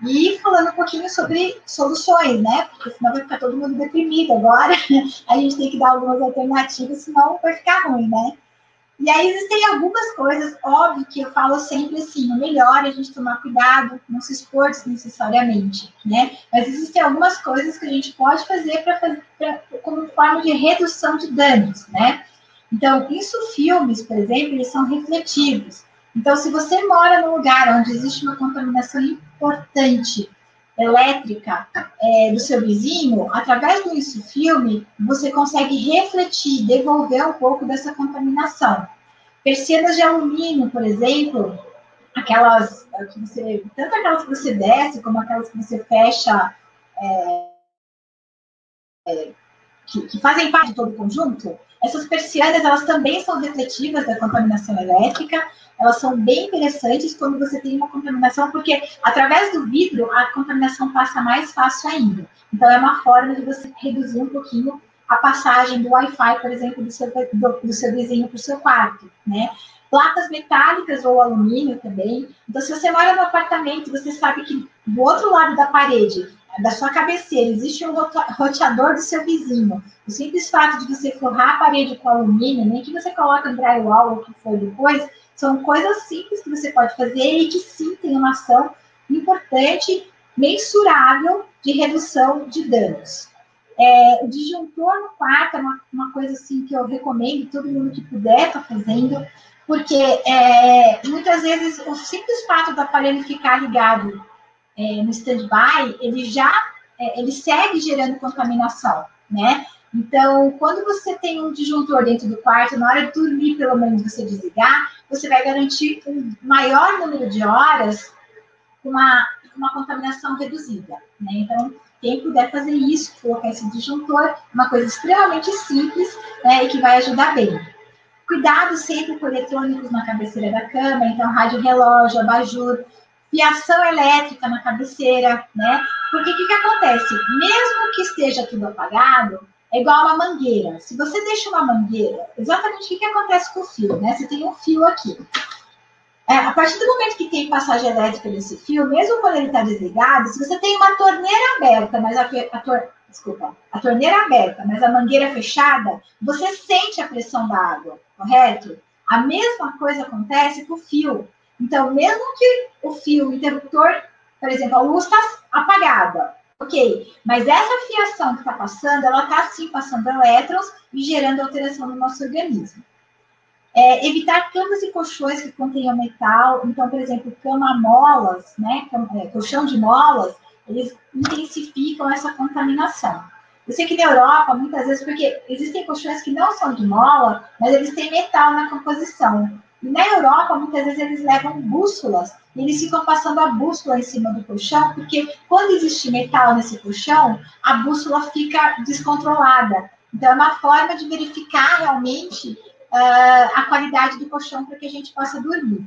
E falando um pouquinho sobre soluções, né? Porque senão vai ficar todo mundo deprimido agora. A gente tem que dar algumas alternativas, senão vai ficar ruim, né? E aí existem algumas coisas, óbvio que eu falo sempre assim, o melhor é a gente tomar cuidado, não se expor desnecessariamente, né? Mas existem algumas coisas que a gente pode fazer como forma de redução de danos, né? Então, filmes, por exemplo, eles são refletivos. Então, se você mora num lugar onde existe uma contaminação importante elétrica do seu vizinho, através do filme, você consegue refletir, devolver um pouco dessa contaminação. Persianas de alumínio, por exemplo, aquelas que você, tanto aquelas que você desce, como aquelas que você fecha, que fazem parte de todo o conjunto, essas persianas, elas também são refletivas da contaminação elétrica, elas são bem interessantes quando você tem uma contaminação, porque através do vidro, a contaminação passa mais fácil ainda. Então, é uma forma de você reduzir um pouquinho a passagem do Wi-Fi, por exemplo, do seu vizinho para o seu quarto, né? Placas metálicas ou alumínio também. Então, se você mora no apartamento, você sabe que do outro lado da parede, da sua cabeceira, existe um roteador do seu vizinho. O simples fato de você forrar a parede com alumínio, nem que você coloque um drywall ou o que for depois, são coisas simples que você pode fazer e que sim tem uma ação importante, mensurável de redução de danos. O disjuntor no quarto é uma coisa assim que eu recomendo, todo mundo que puder estar fazendo, porque muitas vezes o simples fato do aparelho ficar ligado no stand-by, ele segue gerando contaminação, né? Então, quando você tem um disjuntor dentro do quarto, na hora de dormir, pelo menos você desligar, você vai garantir um maior número de horas com uma contaminação reduzida, né? Então, quem puder fazer isso, colocar esse disjuntor, uma coisa extremamente simples, né, e que vai ajudar bem. Cuidado sempre com eletrônicos na cabeceira da cama, então rádio relógio, abajur, fiação elétrica na cabeceira, né? Porque o que acontece? Mesmo que esteja tudo apagado, é igual uma mangueira. Se você deixa uma mangueira, exatamente o que acontece com o fio, né? Você tem um fio aqui. A partir do momento que tem passagem elétrica nesse fio, mesmo quando ele está desligado, se você tem uma torneira aberta, mas a torneira aberta, mas a mangueira fechada, você sente a pressão da água, correto? A mesma coisa acontece com o fio. Então, mesmo que o fio, o interruptor, por exemplo, a luz está apagada, ok, mas essa fiação que está passando, ela está sim passando elétrons e gerando alteração no nosso organismo. Evitar camas e colchões que contenham metal. Então, por exemplo, cama-molas, né? Colchão de molas, eles intensificam essa contaminação. Eu sei que na Europa, muitas vezes, porque existem colchões que não são de mola, mas eles têm metal na composição. E na Europa, muitas vezes, eles levam bússolas, e eles ficam passando a bússola em cima do colchão, porque quando existe metal nesse colchão, a bússola fica descontrolada. Então, é uma forma de verificar realmente a qualidade do colchão para que a gente possa dormir.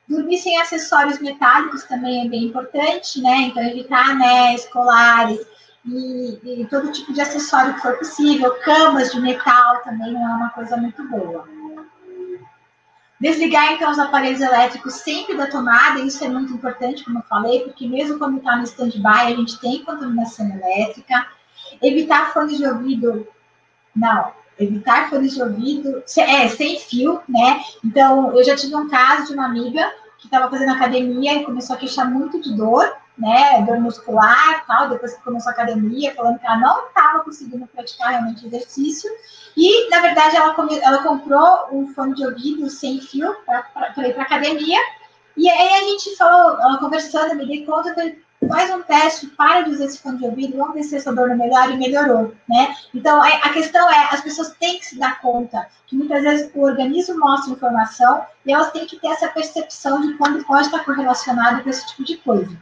Dormir sem acessórios metálicos também é bem importante, né? Então, evitar anéis, colares e todo tipo de acessório que for possível. Camas de metal também não é uma coisa muito boa. Desligar, então, os aparelhos elétricos sempre da tomada, isso é muito importante, como eu falei, porque mesmo quando está no stand-by, a gente tem contaminação elétrica. Evitar fones de ouvido, evitar fones de ouvido, sem fio, né? Então, eu já tive um caso de uma amiga que estava fazendo academia e começou a queixar muito de dor, né? Dor muscular, tal. Depois que começou a academia, falando que ela não estava conseguindo praticar realmente exercício. E, na verdade, ela comprou um fone de ouvido sem fio para ir para academia. E aí a gente falou, ela conversando, eu me dei conta que faz um teste, para de usar esse fone de ouvido, vamos ver se essa dor não melhora, e melhorou, né? Então, a questão as pessoas têm que se dar conta que muitas vezes o organismo mostra informação e elas têm que ter essa percepção de quando pode estar correlacionado com esse tipo de coisa.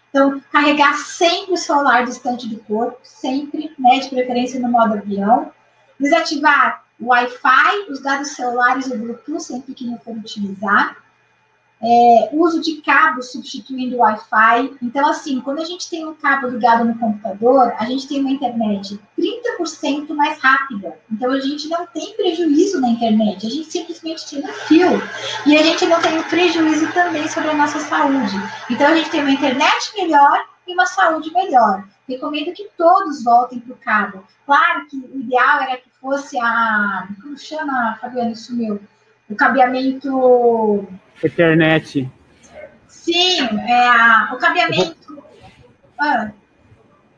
Então, carregar sempre o celular distante do corpo, sempre, né, de preferência no modo avião. Desativar o Wi-Fi, os dados celulares e o Bluetooth sempre que não for utilizar. uso de cabos substituindo o Wi-Fi. Então, assim, quando a gente tem um cabo ligado no computador, a gente tem uma internet 30% mais rápida. Então, a gente não tem prejuízo na internet, a gente simplesmente tira um fio. E a gente não tem um prejuízo também sobre a nossa saúde. Então, a gente tem uma internet melhor e uma saúde melhor. Recomendo que todos voltem para o cabo. Claro que o ideal era que fosse como chama, Fabiano, sumiu? O cabeamento... Ethernet. Sim, o cabeamento...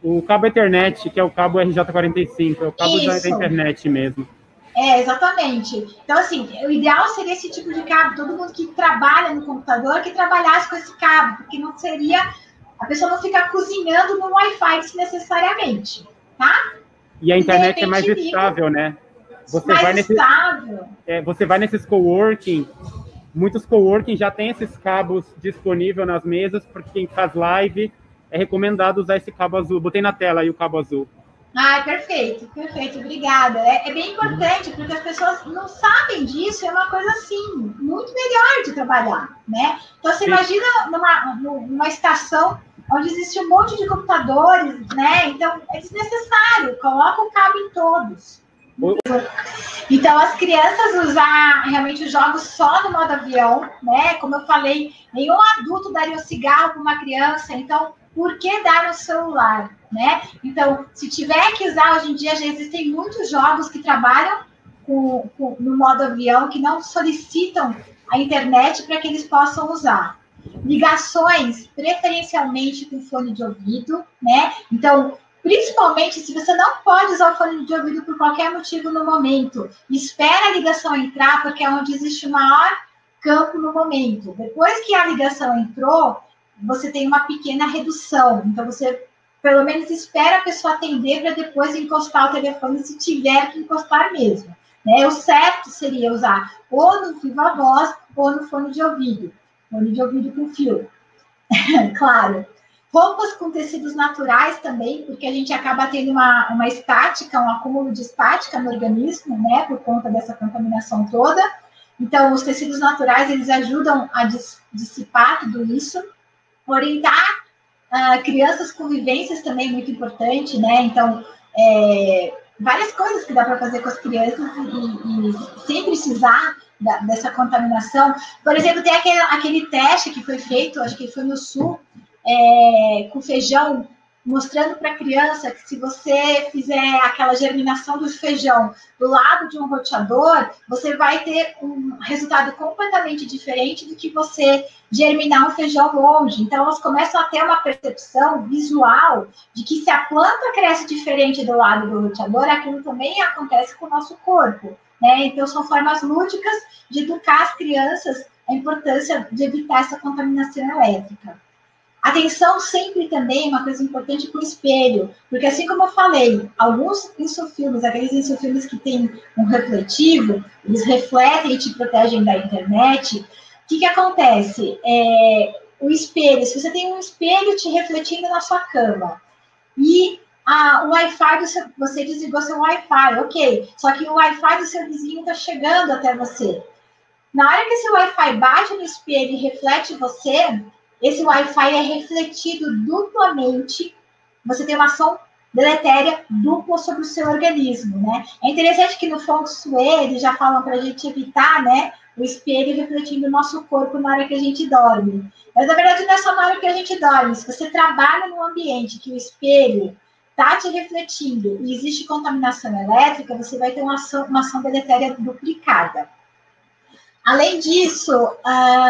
O cabo Ethernet, que é o cabo RJ45, é o cabo da internet mesmo. Exatamente. Então, assim, o ideal seria esse tipo de cabo. Todo mundo que trabalha no computador, que trabalhasse com esse cabo, porque não seria... A pessoa não fica cozinhando no Wi-Fi desnecessariamente, tá? E a internet é mais estável, né? Você vai nesses coworking, muitos coworking já tem esses cabos disponíveis nas mesas, porque quem faz live é recomendado usar esse cabo azul. Botei na tela aí o cabo azul. Perfeito, obrigada. É bem importante, porque as pessoas não sabem disso, é uma coisa assim, muito melhor de trabalhar, né? Então, você imagina numa estação onde existe um monte de computadores, né? Então, é desnecessário, coloca o cabo em todos. Então, as crianças usar realmente os jogos só no modo avião, né? Como eu falei, nenhum adulto daria um cigarro para uma criança, então, por que dar no celular, né? Então, se tiver que usar, hoje em dia já existem muitos jogos que trabalham no modo avião, que não solicitam a internet para que eles possam usar. Ligações, preferencialmente com fone de ouvido, né? Então, principalmente se você não pode usar o fone de ouvido por qualquer motivo no momento, espera a ligação entrar, porque é onde existe o maior campo no momento. Depois que a ligação entrou, você tem uma pequena redução. Então, você pelo menos espera a pessoa atender para depois encostar o telefone, se tiver que encostar mesmo. Né? O certo seria usar ou no Viva Voz ou no fone de ouvido. Fone de ouvido com fio. Claro. Roupas com tecidos naturais também, porque a gente acaba tendo uma estática, um acúmulo de estática no organismo, né, por conta dessa contaminação toda. Então, os tecidos naturais, eles ajudam a dissipar tudo isso. Orientar crianças com vivências também é muito importante, né? Então, várias coisas que dá para fazer com as crianças e sem precisar dessa contaminação. Por exemplo, tem aquele teste que foi feito, acho que foi no Sul, com feijão, mostrando para a criança que se você fizer aquela germinação do feijão do lado de um roteador, você vai ter um resultado completamente diferente do que você germinar um feijão longe. Então, elas começam a ter uma percepção visual de que se a planta cresce diferente do lado do roteador, aquilo também acontece com o nosso corpo, né? Então, são formas lúdicas de educar as crianças a importância de evitar essa contaminação elétrica. Atenção sempre também é uma coisa importante com o espelho, porque assim como eu falei, alguns insufilmes, aqueles insufilmes que têm um refletivo, eles refletem e te protegem da internet. O que acontece? O espelho, se você tem um espelho te refletindo na sua cama e o Wi-Fi, você desligou seu Wi-Fi, ok, só que o Wi-Fi do seu vizinho está chegando até você. Na hora que esse Wi-Fi bate no espelho e reflete você, esse Wi-Fi é refletido duplamente, você tem uma ação deletéria dupla sobre o seu organismo, né? É interessante que no Feng Shui eles já falam para a gente evitar, né, o espelho refletindo o nosso corpo na hora que a gente dorme. Mas, na verdade, não é só na hora que a gente dorme. Se você trabalha num ambiente que o espelho está te refletindo e existe contaminação elétrica, você vai ter uma ação deletéria duplicada. Além disso,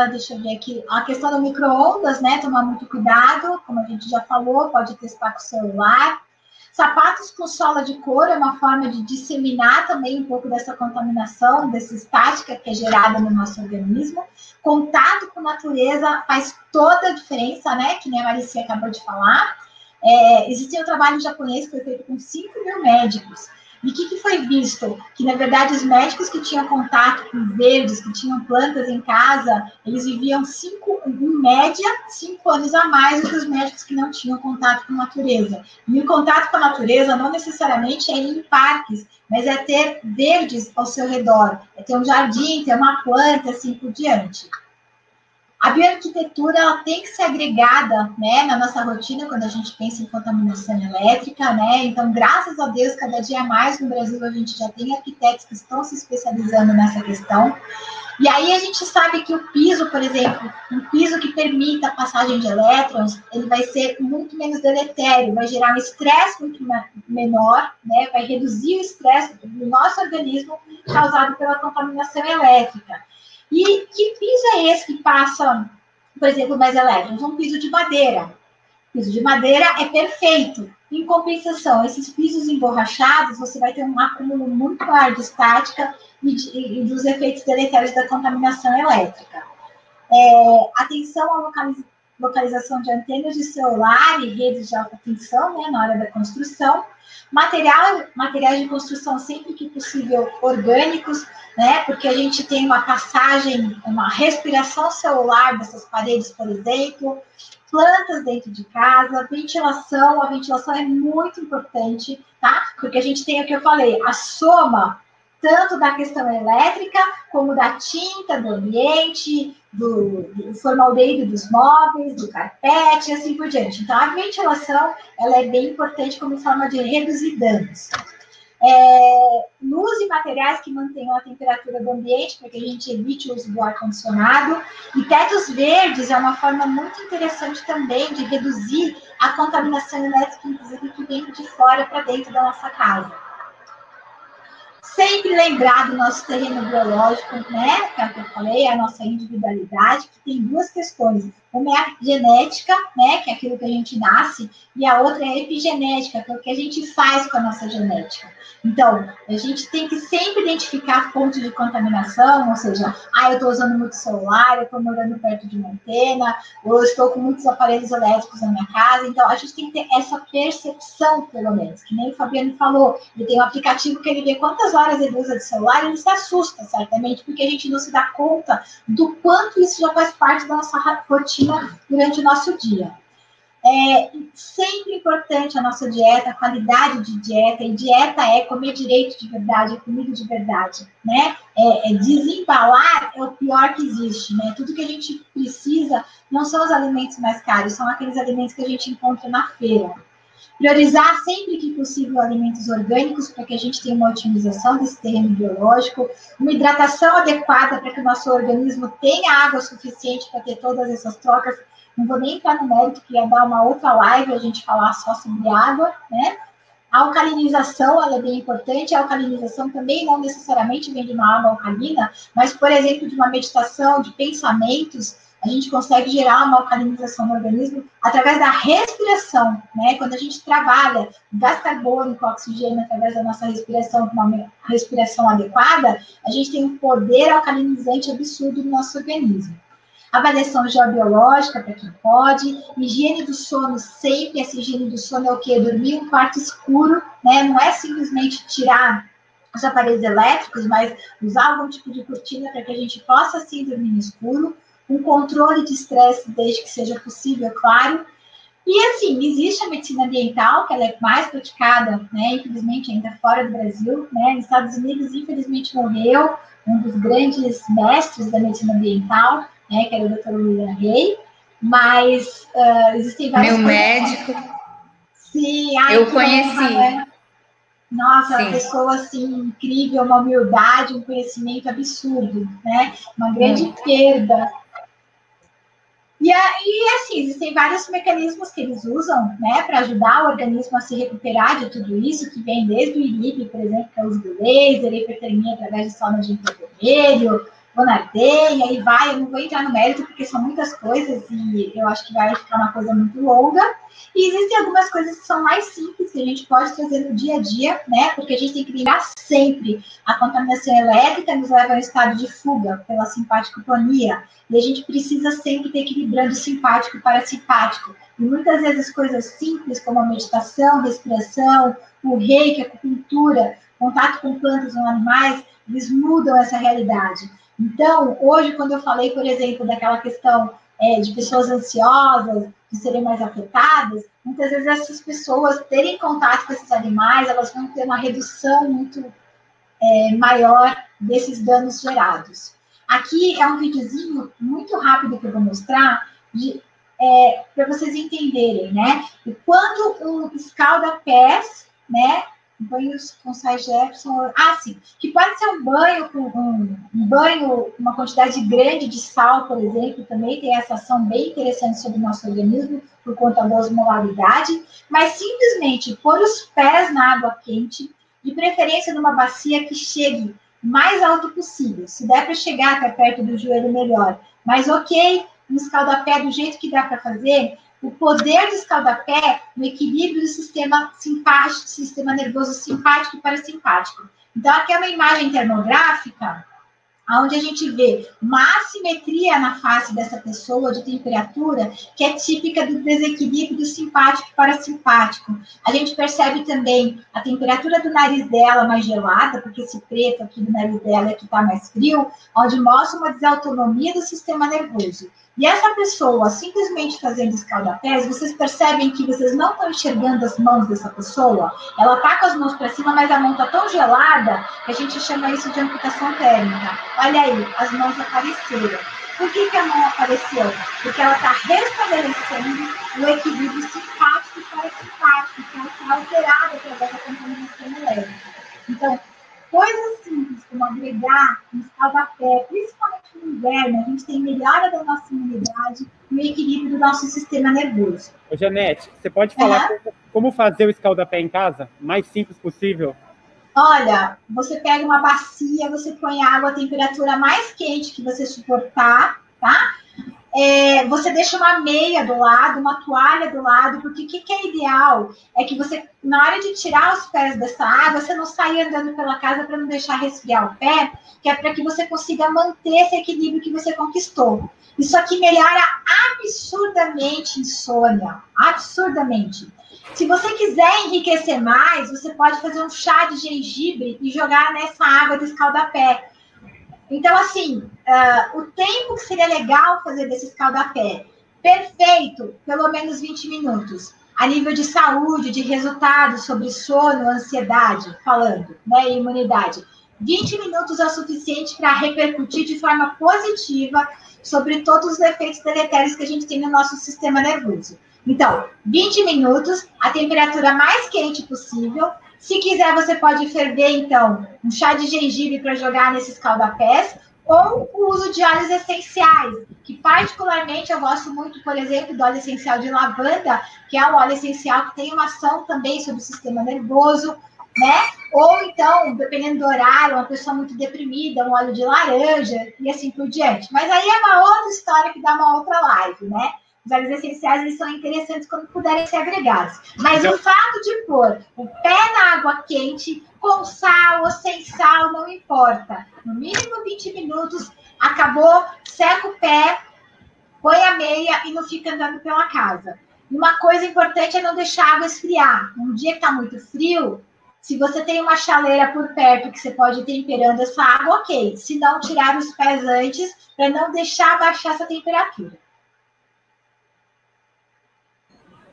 deixa eu ver aqui, a questão do micro-ondas, né? Tomar muito cuidado, como a gente já falou, pode testar com o celular. Sapatos com sola de couro é uma forma de disseminar também um pouco dessa contaminação, dessa estática que é gerada no nosso organismo. Contato com a natureza faz toda a diferença, né? Que nem a Maricia acabou de falar. Existe um trabalho japonês que foi feito com 5 mil médicos. E o que foi visto? Que, na verdade, os médicos que tinham contato com verdes, que tinham plantas em casa, eles viviam, em média, 5 anos a mais do que os médicos que não tinham contato com a natureza. E o contato com a natureza não necessariamente é ir em parques, mas é ter verdes ao seu redor, é ter um jardim, ter uma planta, assim por diante. A bioarquitetura ela tem que ser agregada, né, na nossa rotina quando a gente pensa em contaminação elétrica, né? Então, graças a Deus, cada dia mais no Brasil a gente já tem arquitetos que estão se especializando nessa questão. E aí a gente sabe que o piso, por exemplo, um piso que permita a passagem de elétrons, ele vai ser muito menos deletério, vai gerar um estresse muito menor, né? Vai reduzir o estresse do nosso organismo causado pela contaminação elétrica. E que piso é esse que passa, por exemplo, mais elétrons? Um piso de madeira. O piso de madeira é perfeito. Em compensação, esses pisos emborrachados, você vai ter um acúmulo muito maior de estática e dos efeitos deletérios da contaminação elétrica. Atenção à localização de antenas de celular e redes de alta tensão, né, na hora da construção. Materiais de construção, sempre que possível, orgânicos, né, porque a gente tem uma passagem, uma respiração celular dessas paredes, por exemplo, plantas dentro de casa, ventilação, a ventilação é muito importante, tá? Porque a gente tem o que eu falei, a soma tanto da questão elétrica, como da tinta do ambiente, do formaldeído dos móveis, do carpete, e assim por diante. Então, a ventilação, ela é bem importante como forma de reduzir danos. Luz e materiais que mantenham a temperatura do ambiente, para que a gente evite o uso do ar-condicionado. E tetos verdes é uma forma muito interessante também de reduzir a contaminação elétrica, inclusive, que vem de fora para dentro da nossa casa. Sempre lembrar do nosso terreno biológico, né? Que é o que eu falei, a nossa individualidade, que tem duas questões. Uma é a genética, né? Que é aquilo que a gente nasce, e a outra é a epigenética, que é o que a gente faz com a nossa genética. Então, a gente tem que sempre identificar fontes de contaminação, ou seja, eu estou usando muito celular, eu estou morando perto de uma antena, ou eu estou com muitos aparelhos elétricos na minha casa. Então, a gente tem que ter essa percepção, pelo menos, que nem o Fabiano falou. Ele tem um aplicativo que ele vê quantas horas ele usa de celular, e ele se assusta, certamente, porque a gente não se dá conta do quanto isso já faz parte da nossa rotina durante o nosso dia. Sempre importante a nossa dieta, a qualidade de dieta, e dieta é comer direito de verdade, é comida de verdade, né? Desembalar é o pior que existe, né? Tudo que a gente precisa não são os alimentos mais caros, são aqueles alimentos que a gente encontra na feira. Priorizar sempre que possível alimentos orgânicos para que a gente tenha uma otimização desse terreno biológico, uma hidratação adequada para que o nosso organismo tenha água suficiente para ter todas essas trocas. Não vou nem entrar no mérito, que ia dar uma outra live a gente falar só sobre água, né? A alcalinização, ela é bem importante. A alcalinização também não necessariamente vem de uma água alcalina, mas, por exemplo, de uma meditação, de pensamentos, a gente consegue gerar uma alcalinização no organismo através da respiração, né? Quando a gente trabalha gás carbônico, oxigênio, através da nossa respiração, com uma respiração adequada, a gente tem um poder alcalinizante absurdo no nosso organismo. Avaliação geobiológica, para quem pode. Higiene do sono, sempre. Essa higiene do sono é o quê? Dormir em um quarto escuro, né? Não é simplesmente tirar os aparelhos elétricos, mas usar algum tipo de cortina para que a gente possa, sim, dormir no escuro. Um controle de estresse, desde que seja possível, claro. E, assim, existe a medicina ambiental, que ela é mais praticada, né? Infelizmente, ainda fora do Brasil, né? Nos Estados Unidos, infelizmente, morreu um dos grandes mestres da medicina ambiental, né, que era o Dr. William Hay, mas existem vários... Meu médico. Sim, eu conheci. Honra, né? Nossa, Sim. uma pessoa, assim, incrível, uma humildade, um conhecimento absurdo, né? Uma grande perda. E, assim, existem vários mecanismos que eles usam, né, para ajudar o organismo a se recuperar de tudo isso, que vem desde o IRIP, por exemplo, que é o uso do laser, hipertermia através de sauna de infravermelho, Bonarden, aí vai, eu não vou entrar no mérito, porque são muitas coisas, e eu acho que vai ficar uma coisa muito longa. E existem algumas coisas que são mais simples, que a gente pode trazer no dia a dia, né, porque a gente tem que lembrar sempre, a contaminação elétrica nos leva a um estado de fuga pela simpaticotonia, e a gente precisa sempre ter equilibrando o simpático e parasimpático. E muitas vezes coisas simples, como a meditação, respiração, o reiki, a acupuntura, contato com plantas ou animais, eles mudam essa realidade. Então, hoje, quando eu falei, por exemplo, daquela questão de pessoas ansiosas, de serem mais afetadas, muitas vezes essas pessoas terem contato com esses animais, elas vão ter uma redução muito maior desses danos gerados. Aqui é um videozinho muito rápido que eu vou mostrar para vocês entenderem, né? E quando o escalda-pés, né? Banhos com Sai Jefferson, sim, que pode ser um banho com um banho com uma quantidade grande de sal, por exemplo, também tem essa ação bem interessante sobre o nosso organismo por conta da osmolaridade, mas simplesmente pôr os pés na água quente, de preferência numa bacia que chegue mais alto possível. Se der para chegar até perto do joelho, melhor. Mas ok, um escalda-pé do jeito que dá para fazer, o poder do escalda-pé no equilíbrio do sistema simpático, sistema nervoso simpático e parasimpático. Então, aqui é uma imagem termográfica, onde a gente vê uma assimetria na face dessa pessoa de temperatura, que é típica do desequilíbrio do simpático e parasimpático. A gente percebe também a temperatura do nariz dela mais gelada, porque esse preto aqui do nariz dela é que está mais frio, onde mostra uma desautonomia do sistema nervoso. E essa pessoa, simplesmente fazendo escalda-pés, vocês percebem que vocês não estão enxergando as mãos dessa pessoa? Ela está com as mãos para cima, mas a mão está tão gelada que a gente chama isso de amputação térmica. Olha aí, as mãos apareceram. Por que a mão apareceu? Porque ela está restabelecendo o equilíbrio simpático e parasimpático, que está alterado através da contaminação elétrica. Então, coisas simples, como agregar um escalda-pé, principalmente no inverno, a gente tem melhora da nossa imunidade e o equilíbrio do nosso sistema nervoso. Ô, Janete, você pode falar como fazer o escalda-pé em casa? Mais simples possível? Olha, você pega uma bacia, você põe a água à temperatura mais quente que você suportar, tá? Você deixa uma meia do lado, uma toalha do lado, porque o que é ideal é que você, na hora de tirar os pés dessa água, você não saia andando pela casa para não deixar resfriar o pé, que é para que você consiga manter esse equilíbrio que você conquistou. Isso aqui melhora absurdamente insônia, absurdamente. Se você quiser enriquecer mais, você pode fazer um chá de gengibre e jogar nessa água do escalda-pé. Então, assim, o tempo que seria legal fazer desse escalda-pé, perfeito, pelo menos 20 minutos. A nível de saúde, de resultados sobre sono, ansiedade, falando, né, e imunidade. 20 minutos é o suficiente para repercutir de forma positiva sobre todos os efeitos deletérios que a gente tem no nosso sistema nervoso. Então, 20 minutos, a temperatura mais quente possível. Se quiser, você pode ferver, então, um chá de gengibre para jogar nesses escalda-pés, ou o uso de óleos essenciais, que particularmente eu gosto muito, por exemplo, do óleo essencial de lavanda, que é um óleo essencial que tem uma ação também sobre o sistema nervoso, né? Ou então, dependendo do horário, uma pessoa muito deprimida, um óleo de laranja, e assim por diante. Mas aí é uma outra história que dá uma outra live, né? Os óleos essenciais, eles são interessantes quando puderem ser agregados. Mas o fato de pôr o pé na água quente, com sal ou sem sal, não importa. No mínimo 20 minutos, acabou, seca o pé, põe a meia e não fica andando pela casa. E uma coisa importante é não deixar a água esfriar. Um dia que está muito frio, se você tem uma chaleira por perto que você pode ir temperando essa água, ok. Se não, tirar os pés antes, para não deixar baixar essa temperatura.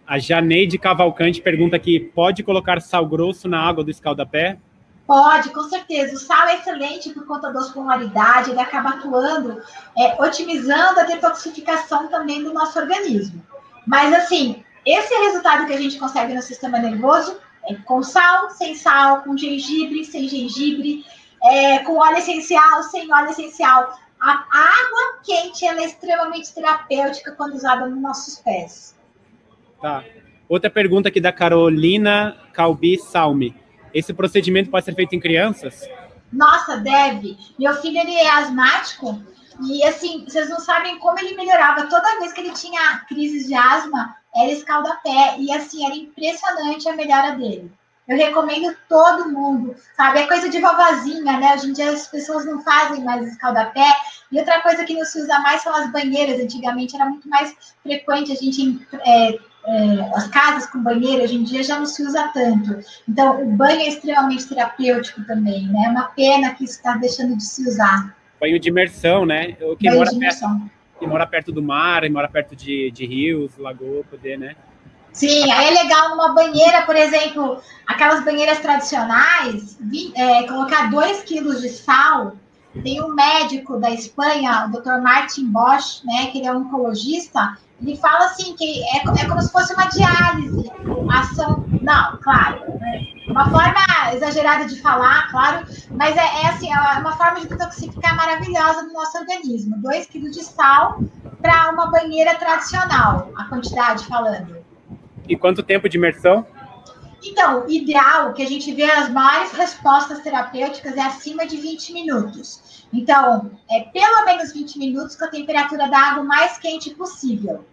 A Janeide Cavalcante pergunta aqui, pode colocar sal grosso na água do escalda-pé? Pode, com certeza. O sal é excelente por conta da osmolaridade, ele acaba atuando, otimizando a detoxificação também do nosso organismo. Mas, assim, esse resultado que a gente consegue no sistema nervoso é com sal, sem sal, com gengibre, sem gengibre, com óleo essencial, sem óleo essencial. A água quente ela é extremamente terapêutica quando usada nos nossos pés. Tá. Outra pergunta aqui da Carolina Calbi Salme. Esse procedimento pode ser feito em crianças? Nossa, deve. Meu filho, ele é asmático e, assim, vocês não sabem como ele melhorava. Toda vez que ele tinha crises de asma, era escalda-pé. E, assim, era impressionante a melhora dele. Eu recomendo todo mundo, sabe? É coisa de vovozinha, né? Hoje em dia as pessoas não fazem mais escalda-pé. E outra coisa que não se usa mais são as banheiras. Antigamente era muito mais frequente a gente... as casas com banheiro, hoje em dia já não se usa tanto. Então, o banho é extremamente terapêutico também, né? É uma pena que isso está deixando de se usar. Banho de imersão, né? Quem mora perto do mar, quem mora perto de rios, lagoa, poder, né? Sim, aí é legal numa banheira, por exemplo, aquelas banheiras tradicionais, colocar 2 quilos de sal Tem um médico da Espanha, o Dr. Martin Bosch, né, que ele é um oncologista, ele fala assim, que é como se fosse uma diálise, a ação, não, claro, né, uma forma exagerada de falar, claro, mas assim, é uma forma de detoxificar maravilhosa no nosso organismo, 2 quilos de sal para uma banheira tradicional, a quantidade falando. E quanto tempo de imersão? Então, o ideal, que a gente vê as maiores respostas terapêuticas, é acima de 20 minutos. Então, é pelo menos 20 minutos com a temperatura da água mais quente possível.